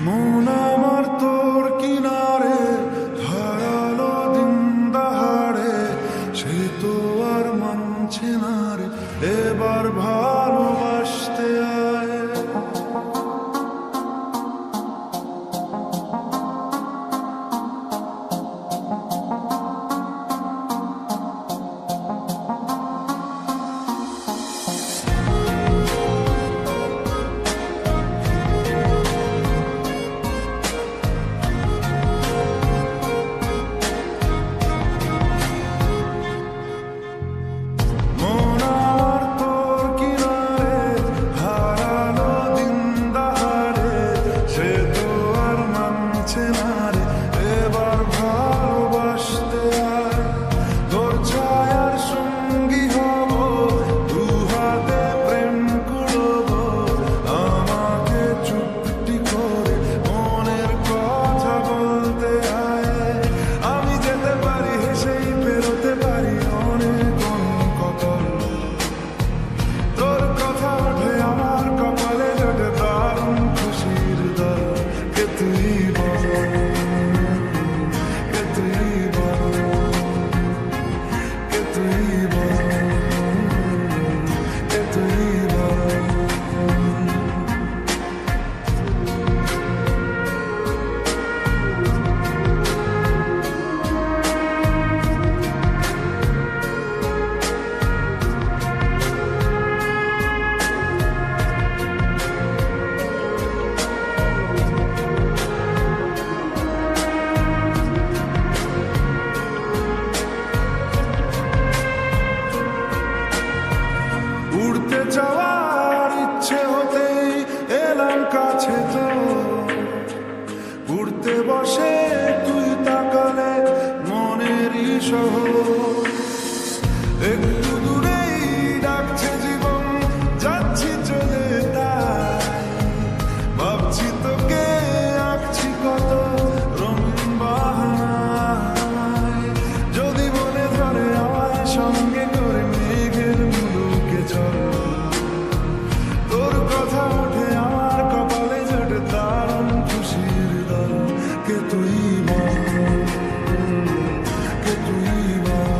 মন আমার তোর কিনারে হারালো দিন দাহাড়ে, সে তো আর মানছে না রে, এবার ভালোবাসতে আয়। উড়তে যাওয়ার ইচ্ছে হতেই এলাম কাছে তো, উড়তে বসে তুই তাকালে মনেরই শহর, একটু দূরেই ডাকছে জীবন, যাচ্ছি চলে তাই ভাবছি তোকে আঁকছি কত রঙিন বাহানায়, যদি মনে ধরে আমায় সঙ্গে করে মেঘের মুলুকে চল, তোর কথা ওঠে আমার কপালে জোটে দারুণ খুশির দল, কে তুই বল, কে তুই বল।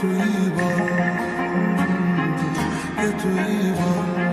তুই বল, কে তুই বল।